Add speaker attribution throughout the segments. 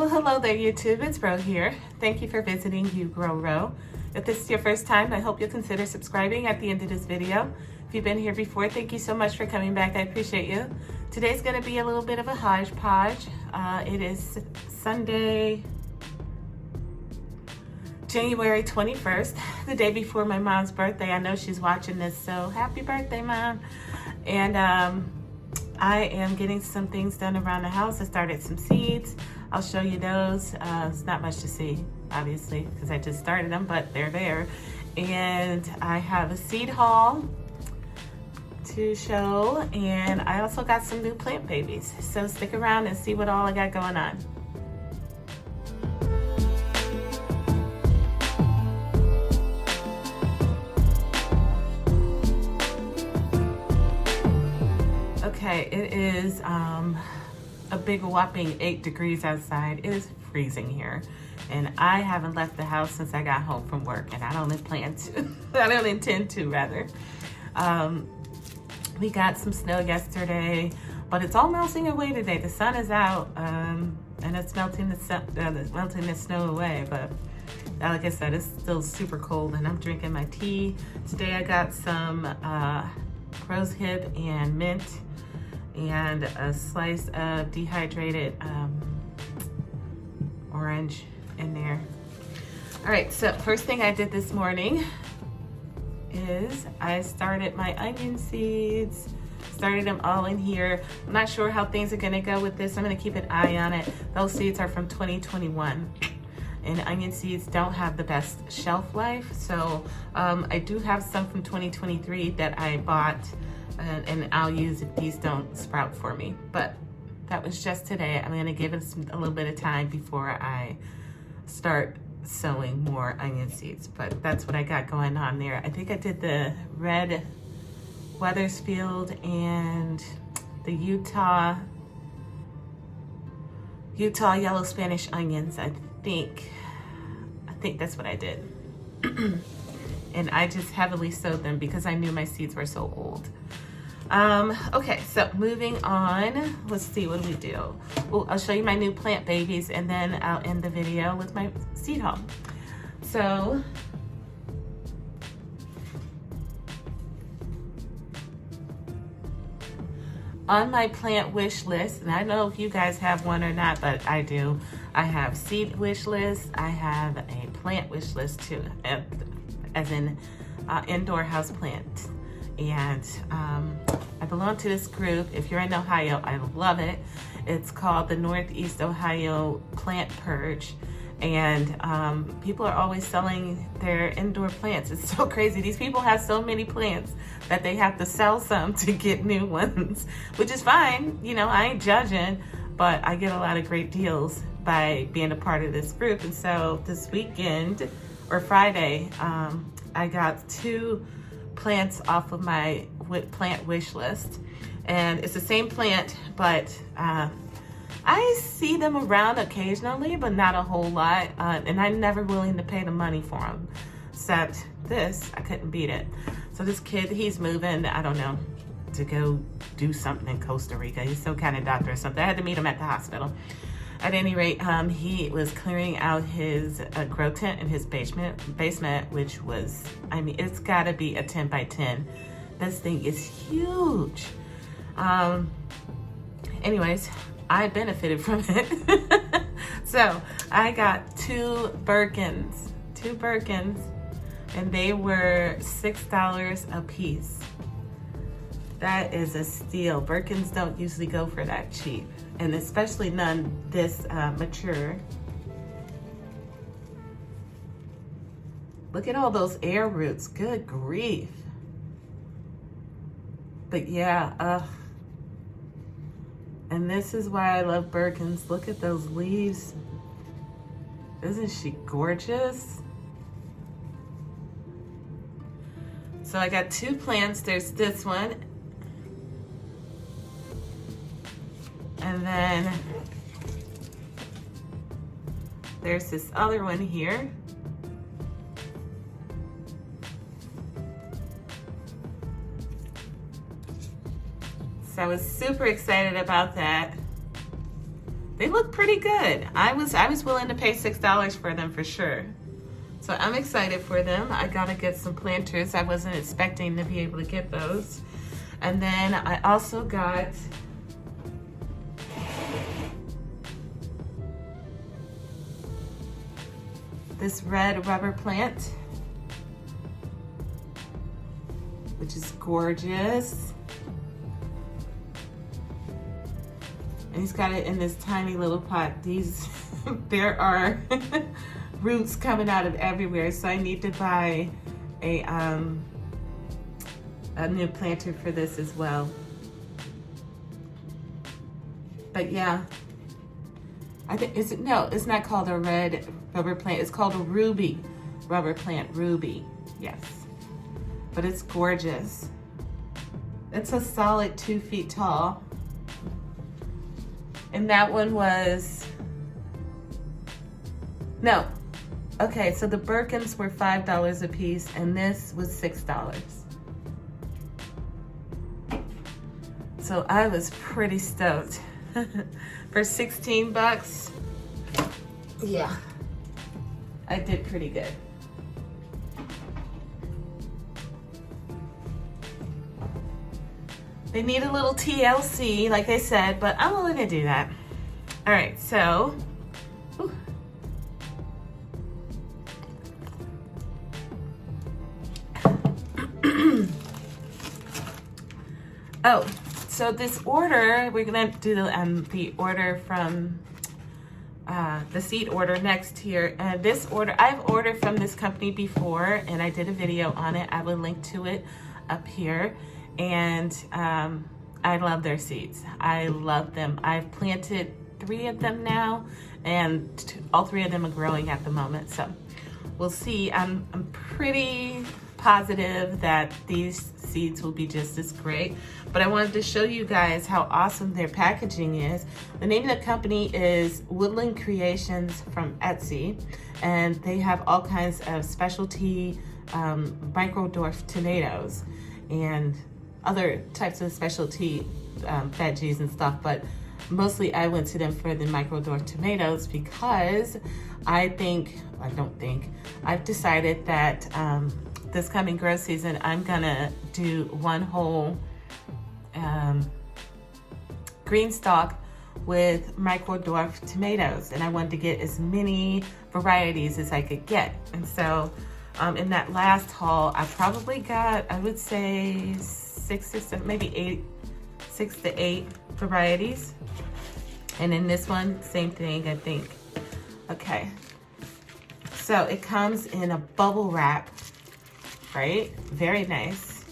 Speaker 1: Well, hello there, YouTube. It's Ro here. Thank you for visiting You Grow Ro. If this is your first time, I hope you'll consider subscribing at the end of this video. If you've been here before, thank you so much for coming back. I appreciate you. Today's going to be a little bit of a hodgepodge. It is Sunday, January 21st, the day before my mom's birthday. I know she's watching this, so happy birthday, Mom. And I am getting some things done around the house. I started some seeds. I'll show you those. It's not much to see, obviously, because I just started them, but they're there. And I have a seed haul to show, and I also got some new plant babies. So stick around and see what all I got going on. Okay, it is a big whopping 8 degrees outside. It is freezing here, and I haven't left the house since I got home from work, and I don't plan to. I don't intend to, rather. We got some snow yesterday, but it's all melting away today. The sun is out, and it's melting the snow away. But like I said, it's still super cold, and I'm drinking my tea. Today I got some rose hip and mint, and a slice of dehydrated orange in there. All right, so first thing I did this morning is I started my onion seeds, started them all in here. I'm not sure how things are gonna go with this. I'm gonna keep an eye on it. Those seeds are from 2021. And onion seeds don't have the best shelf life. So I do have some from 2023 that I bought, and I'll use if these don't sprout for me. But that was just today. I'm gonna give it a little bit of time before I start sowing more onion seeds. But that's what I got going on there. I think I did the red Weathersfield and the Utah yellow Spanish onions. I think that's what I did. And I just heavily sowed them because I knew my seeds were so old. Okay, so moving on, let's see, what do we do? Well, I'll show you my new plant babies, and then I'll end the video with my seed haul. So, on my plant wish list, and I don't know if you guys have one or not, but I do. I have seed wish list. I have a plant wish list too, as in indoor house plant. And I belong to this group. If you're in Ohio, I love it. It's called the Northeast Ohio Plant Purge. And people are always selling their indoor plants. It's so crazy. These people have so many plants that they have to sell some to get new ones, which is fine. You know, I ain't judging, but I get a lot of great deals by being a part of this group. And so this weekend, or Friday, I got 2 plants off of my plant wish list. And it's the same plant, but I see them around occasionally, but not a whole lot. And I'm never willing to pay the money for them. Except this, I couldn't beat it. So this kid, he's moving, I don't know, to go do something in Costa Rica. He's some kind of doctor or something. I had to meet him at the hospital. At any rate, he was clearing out his grow tent in his basement, which was, I mean, it's gotta be a 10 by 10. This thing is huge. Anyways, I benefited from it. So I got 2 Birkins, and they were $6 a piece. That is a steal. Birkins don't usually go for that cheap, and especially none this mature. Look at all those air roots, good grief. But yeah, and this is why I love Birkins. Look at those leaves. Isn't she gorgeous? So I got 2 plants. There's this one. And then there's this other one here. So I was super excited about that. they look pretty good. I was willing to pay $6 for them for sure. So I'm excited for them. I gotta get some planters. I wasn't expecting to be able to get those. And then I also got this red rubber plant, which is gorgeous. And he's got it in this tiny little pot. These, there are roots coming out of everywhere, so I need to buy a new planter for this as well. But yeah, I think, no, it's not called a red rubber plant. It's called a ruby rubber plant, ruby, yes. But it's gorgeous. It's a solid 2 feet tall. And that one was, no. Okay, so the Birkins were $5 a piece and this was $6. So I was pretty stoked. For 16 bucks, yeah, I did pretty good. They need a little TLC, like I said, but I'm willing to do that. All right, so, oh, so this order, we're gonna do the order from the seed order next here. And this order, I've ordered from this company before and I did a video on it. I will link to it up here. And I love their seeds. I love them. I've planted 3 of them now and all 3 of them are growing at the moment. So we'll see. I'm pretty positive that these seeds will be just as great, but I wanted to show you guys how awesome their packaging is. The name of the company is Woodland Creations from Etsy, and they have all kinds of specialty micro dwarf tomatoes and other types of specialty veggies and stuff, but mostly I went to them for the micro dwarf tomatoes because I've decided that this coming grow season, I'm gonna do one whole green stalk with micro dwarf tomatoes, and I wanted to get as many varieties as I could get. And so in that last haul, I probably got, I would say 6 or 7, maybe 8, 6 to 8 varieties. And in this one, same thing, I think. Okay, so it comes in a bubble wrap, right? Very nice.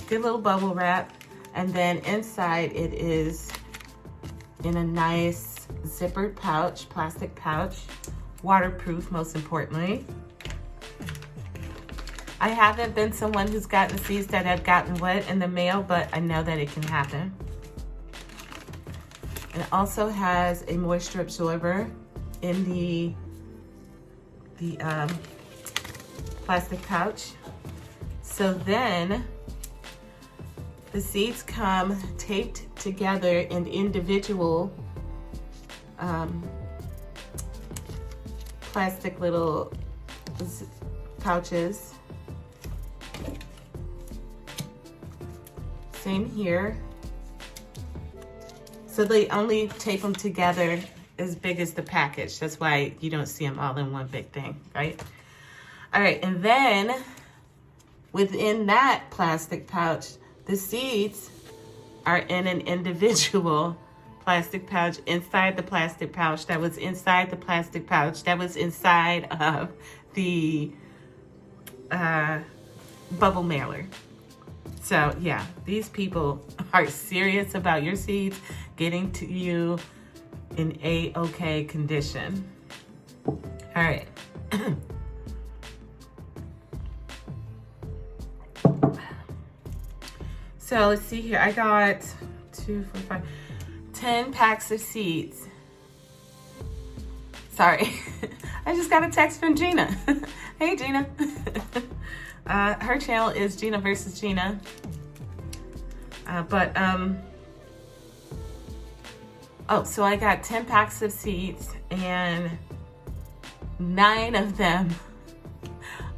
Speaker 1: Good little bubble wrap. And then inside it is in a nice zippered pouch, plastic pouch, waterproof most importantly. I haven't been someone who's gotten seeds that have gotten wet in the mail, but I know that it can happen. And it also has a moisture absorber in the plastic pouch. So then the seeds come taped together in individual plastic little pouches. Same here. So they only tape them together as big as the package. That's why you don't see them all in one big thing, right? All right, and then within that plastic pouch, the seeds are in an individual plastic pouch inside the plastic pouch that was inside the plastic pouch that was inside of the bubble mailer. So yeah, these people are serious about your seeds getting to you in A-OK condition. All right. So let's see here. I got 10 packs of seeds. Sorry, I just got a text from Gina. Hey, Gina. Her channel is Gina versus Gina. Oh, so I got 10 packs of seeds and 9 of them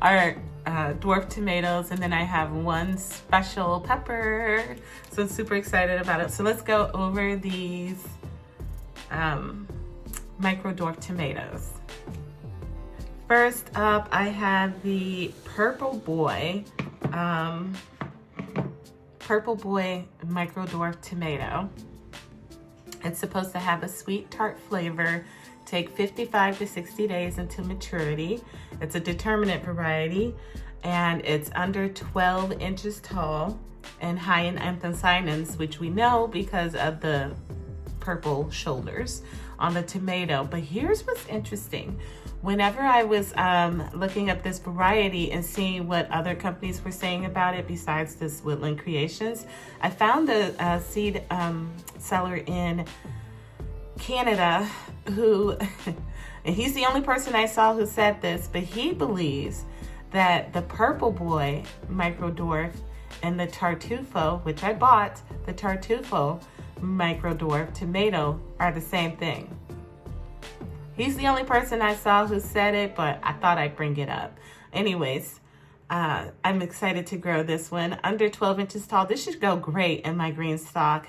Speaker 1: are dwarf tomatoes, and then I have 1 special pepper. So I'm super excited about it. So let's go over these micro dwarf tomatoes. First up, I have the Purple Boy micro dwarf tomato. It's supposed to have a sweet tart flavor, take 55 to 60 days until maturity. It's a determinate variety, and it's under 12 inches tall and high in anthocyanins, which we know because of the purple shoulders on the tomato. But here's what's interesting. Whenever I was looking up this variety and seeing what other companies were saying about it besides this Woodland Creations, I found a seed seller in Canada who, and he's the only person I saw who said this, but he believes that the Purple Boy micro dwarf and the Tartufo, which I bought, the Tartufo micro dwarf tomato are the same thing. He's the only person I saw who said it, but I thought I'd bring it up. Anyways, I'm excited to grow this one. Under 12 inches tall. This should go great in my green stock.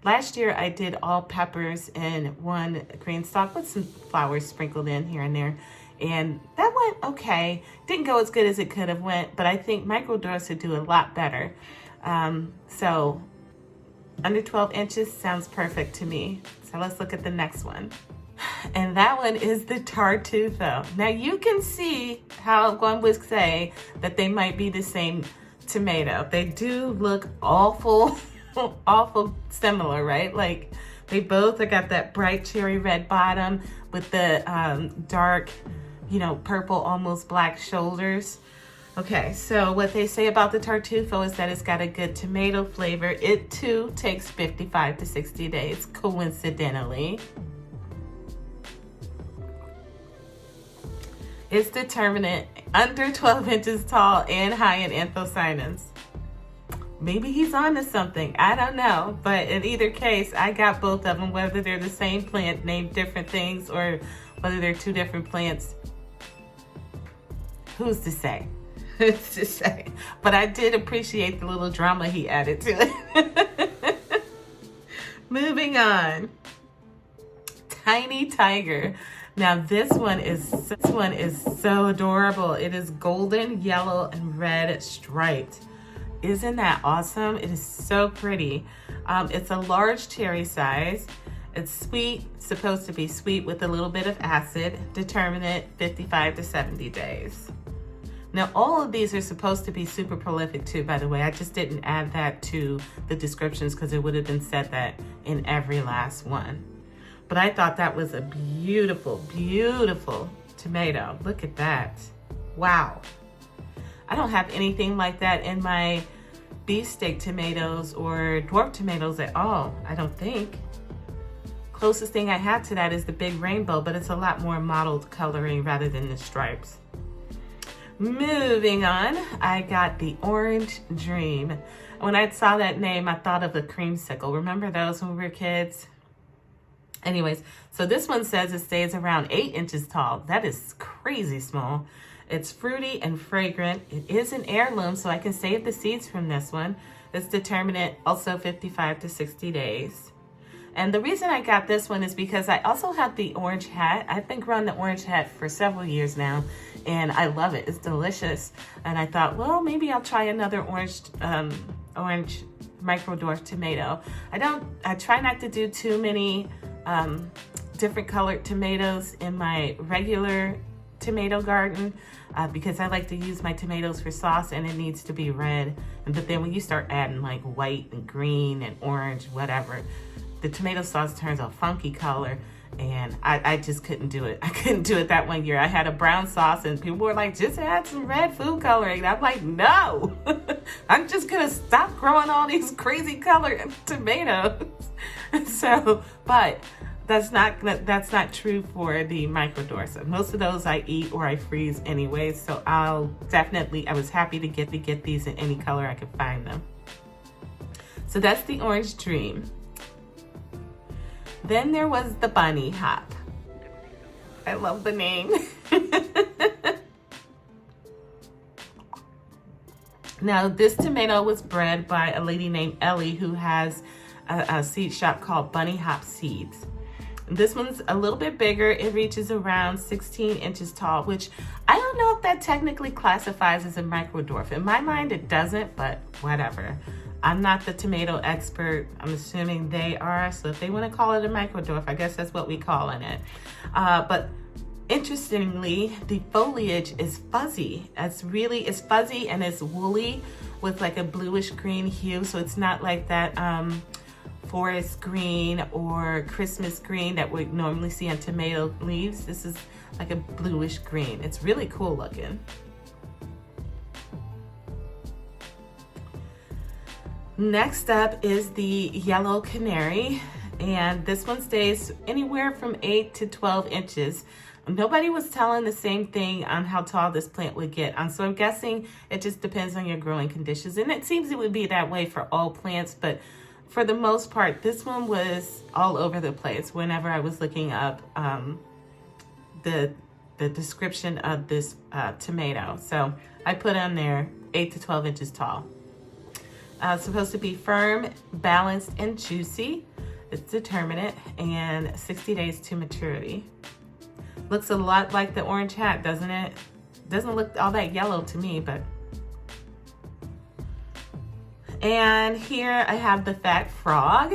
Speaker 1: Last year I did all peppers in 1 green stock with some flowers sprinkled in here and there. And that went okay. Didn't go as good as it could have went, but I think micro dwarfs would do a lot better. So under 12 inches sounds perfect to me. So let's look at the next one. And that one is the Tartufo. Now you can see how one would say that they might be the same tomato. They do look awful similar, right? Like they both have got that bright cherry red bottom with the dark, purple, almost black shoulders. Okay, so what they say about the Tartufo is that it's got a good tomato flavor. It too takes 55 to 60 days, coincidentally. It's determinate, under 12 inches tall and high in anthocyanins. Maybe he's on to something. I don't know. But in either case, I got both of them, whether they're the same plant named different things or whether they're 2 different plants. Who's to say? Who's to say? But I did appreciate the little drama he added to it. Moving on. Tiny Tiger. Now this one is so adorable. It is golden, yellow, and red striped. Isn't that awesome? It is so pretty. It's a large cherry size. It's sweet, supposed to be sweet with a little bit of acid, determinate 55 to 70 days. Now all of these are supposed to be super prolific too, by the way. I just didn't add that to the descriptions because it would have been said that in every last one. But I thought that was a beautiful, beautiful tomato. Look at that. Wow. I don't have anything like that in my beefsteak tomatoes or dwarf tomatoes at all, I don't think. Closest thing I have to that is the big rainbow, but it's a lot more mottled coloring rather than the stripes. Moving on, I got the Orange Dream. When I saw that name, I thought of the creamsicle. Remember those when we were kids? Anyways, so this one says it stays around 8 inches tall. That is crazy small. It's fruity and fragrant. It is an heirloom, so I can save the seeds from this one. It's determinate, also 55 to 60 days. And the reason I got this one is because I also have the orange hat. I've been growing the orange hat for several years now, and I love it. It's delicious. And I thought, well, maybe I'll try another orange micro dwarf tomato. I try not to do too many different colored tomatoes in my regular tomato garden because I like to use my tomatoes for sauce and it needs to be red. But then when you start adding like white and green and orange, whatever, the tomato sauce turns a funky color, and I just couldn't do it. I couldn't do it that one year. I had a brown sauce and people were like, just add some red food coloring. I'm like, no, I'm just gonna stop growing all these crazy colored tomatoes. So, but that's not true for the micro dwarfs. Most of those I eat or I freeze anyway. So I was happy to get these in any color I could find them. So that's the Orange Dream. Then there was the bunny hop. I love the name. Now, this tomato was bred by a lady named Ellie who has a seed shop called Bunny Hop Seeds. This one's a little bit bigger. It reaches around 16 inches tall, which I don't know if that technically classifies as a micro dwarf. In my mind, it doesn't, but whatever. I'm not the tomato expert. I'm assuming they are. So if they want to call it a micro dwarf, I guess that's what we call it. But interestingly, the foliage is fuzzy. It's fuzzy and it's woolly with like a bluish green hue. So it's not like that forest green or Christmas green that we normally see on tomato leaves. This is like a bluish green. It's really cool looking. Next up is the yellow canary, and this one stays anywhere from 8 to 12 inches. Nobody was telling the same thing on how tall this plant would get. So I'm guessing it just depends on your growing conditions. And it seems it would be that way for all plants, but for the most part, this one was all over the place whenever I was looking up the description of this tomato. So I put on there 8 to 12 inches tall. It's supposed to be firm, balanced, and juicy. It's determinate, and 60 days to maturity. Looks a lot like the orange hat, doesn't it? Doesn't look all that yellow to me, but. And here I have the fat frog.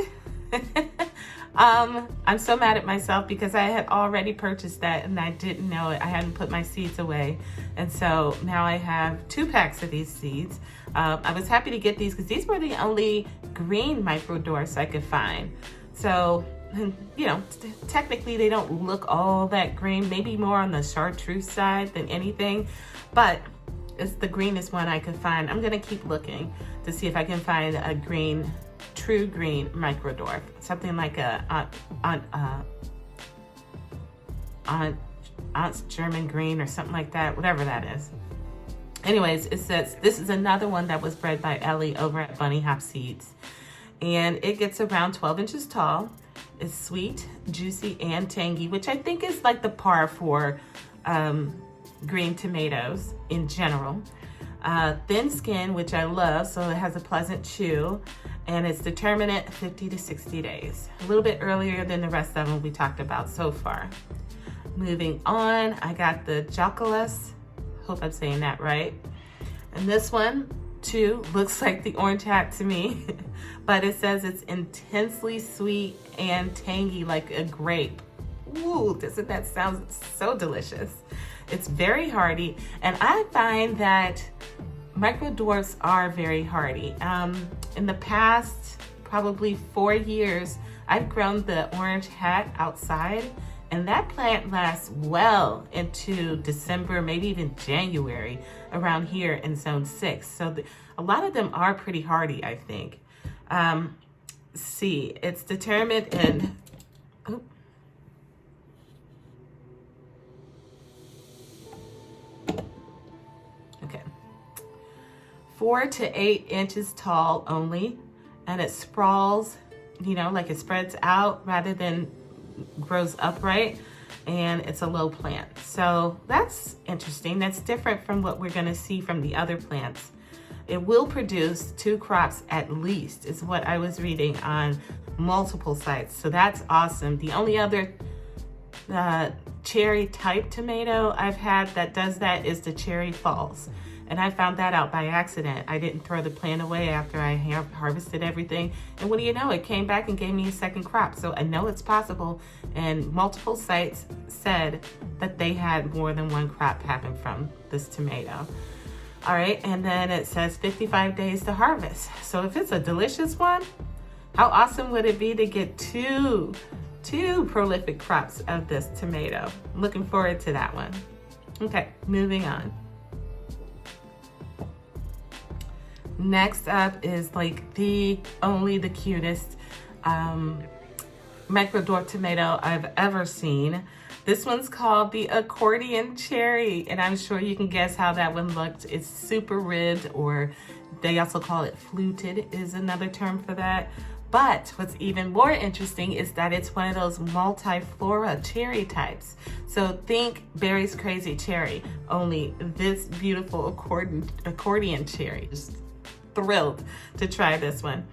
Speaker 1: I'm so mad at myself because I had already purchased that and I didn't know it. I hadn't put my seeds away. And so now I have 2 packs of these seeds. I was happy to get these because these were the only green micro dwarfs I could find. So, you know, technically they don't look all that green, maybe more on the chartreuse side than anything, but it's the greenest one I could find. I'm gonna keep looking to see if I can find a green, true green micro dwarf, something like a Aunt's German green or something like that, whatever that is. Anyways, it says this is another one that was bred by Ellie over at Bunny Hop Seeds, and it gets around 12 inches tall. It's sweet, juicy, and tangy, which I think is like the par for green tomatoes in general. Thin skin, which I love, so it has a pleasant chew, and it's determinate 50 to 60 days. A little bit earlier than the rest of them we talked about so far. Moving on, I got the Joculus. Hope I'm saying that right. And this one too looks like the orange hat to me, but it says it's intensely sweet and tangy like a grape. Ooh, doesn't that sound so delicious? It's very hardy, and I find that micro dwarfs are very hardy. In the past, probably 4 years, I've grown the orange hat outside, and that plant lasts well into December, maybe even January around here in zone 6. So a lot of them are pretty hardy, I think. See, it's determined in, okay, 4 to 8 inches tall only, and it sprawls, you know, like it spreads out rather than grows upright, and it's a low plant. So that's interesting. That's different from what we're going to see from the other plants. It will produce 2 crops at least, is what I was reading on multiple sites. So that's awesome. The only other cherry type tomato I've had that does that is the Cherry Falls. And I found that out by accident. I didn't throw the plant away after I harvested everything. And what do you know? It came back and gave me a second crop. So I know it's possible. And multiple sites said that they had more than 1 crop happen from this tomato. All right, and then it says 55 days to harvest. So if it's a delicious one, how awesome would it be to get two prolific crops of this tomato? I'm looking forward to that one. Okay, moving on. Next up is like the cutest micro dwarf tomato I've ever seen. This one's called the accordion cherry, and I'm sure you can guess how that one looked. It's super ribbed, or they also call it fluted is another term for that. But what's even more interesting is that it's one of those multiflora cherry types. So think Berry's Crazy Cherry, only this beautiful accordion cherry. Just thrilled to try this one.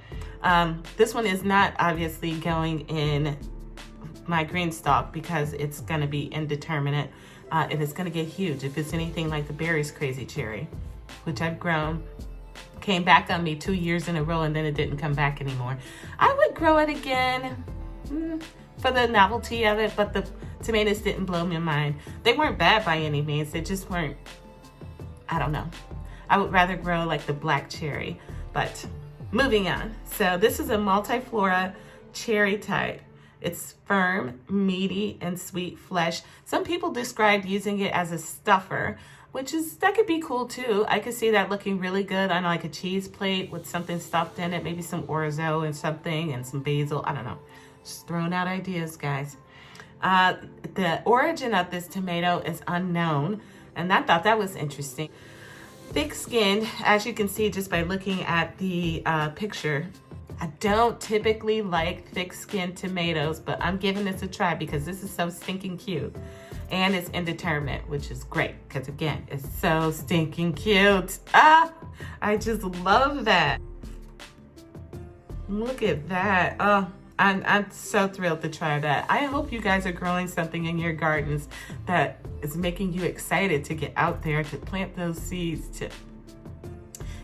Speaker 1: This one is not obviously going in my green stalk because it's gonna be indeterminate and it's gonna get huge if it's anything like the Berry's Crazy Cherry, which I've grown. Came back on me 2 years in a row and then it didn't come back anymore. I would grow it again for the novelty of it, but the tomatoes didn't blow my mind. They weren't bad by any means. They just weren't, I don't know. I would rather grow like the black cherry, but moving on. So this is a multiflora cherry type. It's firm, meaty, and sweet flesh. Some people describe using it as a stuffer, that could be cool too. I could see that looking really good on like a cheese plate with something stuffed in it, maybe some orzo and something and some basil. I don't know. Just throwing out ideas, guys. The origin of this tomato is unknown, and I thought that was interesting. Thick-skinned, as you can see just by looking at the picture. I don't typically like thick-skinned tomatoes, but I'm giving this a try because this is so stinking cute. And it's indeterminate, which is great because again, it's so stinking cute. I just love that. Look at that. Oh, I'm so thrilled to try that. I hope you guys are growing something in your gardens that is making you excited to get out there, to plant those seeds, to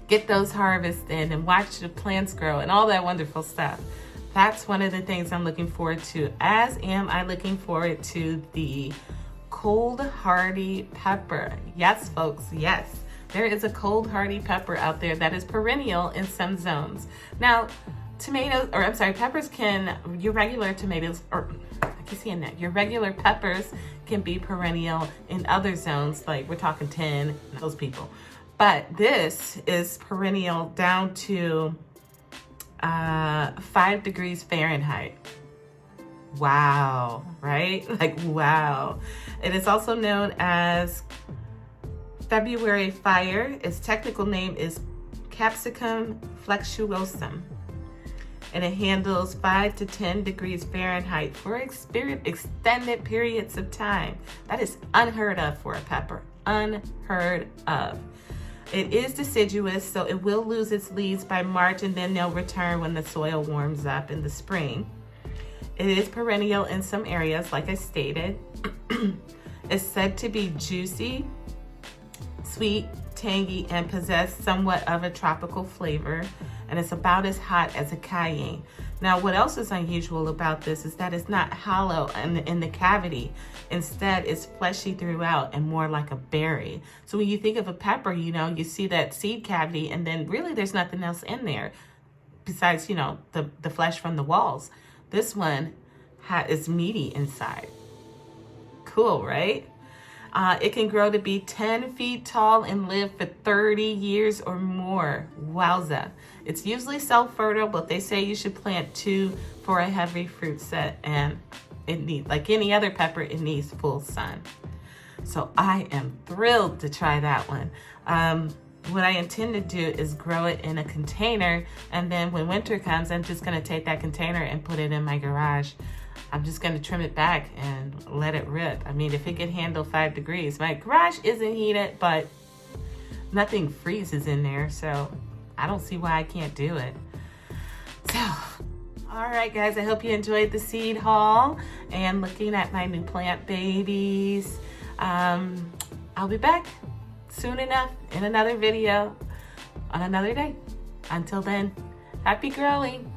Speaker 1: get those harvests in and watch the plants grow and all that wonderful stuff. That's one of the things I'm looking forward to, as am I looking forward to the cold hardy pepper. Yes, folks, yes. There is a cold hardy pepper out there that is perennial in some zones. Now, peppers your regular tomatoes, or I keep seeing that, your regular peppers can be perennial in other zones, like we're talking 10, those people. But this is perennial down to 5 degrees Fahrenheit. Wow, right? Like, wow. It is also known as February fire. Its technical name is Capsicum flexuosum. And it handles 5 to 10 degrees Fahrenheit for extended periods of time. That is unheard of for a pepper. Unheard of. It is deciduous, so it will lose its leaves by March and then they'll return when the soil warms up in the spring. It is perennial in some areas, like I stated. It's said to be juicy, sweet, tangy, and possess somewhat of a tropical flavor, and it's about as hot as a cayenne. Now, what else is unusual about this is that it's not hollow in the cavity. Instead, it's fleshy throughout and more like a berry. So when you think of a pepper, you see that seed cavity, and then really there's nothing else in there besides, the flesh from the walls. This one is meaty inside. Cool, right? It can grow to be 10 feet tall and live for 30 years or more. Wowza. It's usually self-fertile, but they say you should plant 2 for a heavy fruit set, and it needs, like any other pepper, it needs full sun. So I am thrilled to try that one. What I intend to do is grow it in a container, and then when winter comes, I'm just gonna take that container and put it in my garage. I'm just gonna trim it back and let it rip. I mean, if it can handle 5 degrees. My garage isn't heated, but nothing freezes in there, so I don't see why I can't do it. So, all right, guys, I hope you enjoyed the seed haul and looking at my new plant babies. I'll be back soon enough in another video on another day. Until then, happy growing.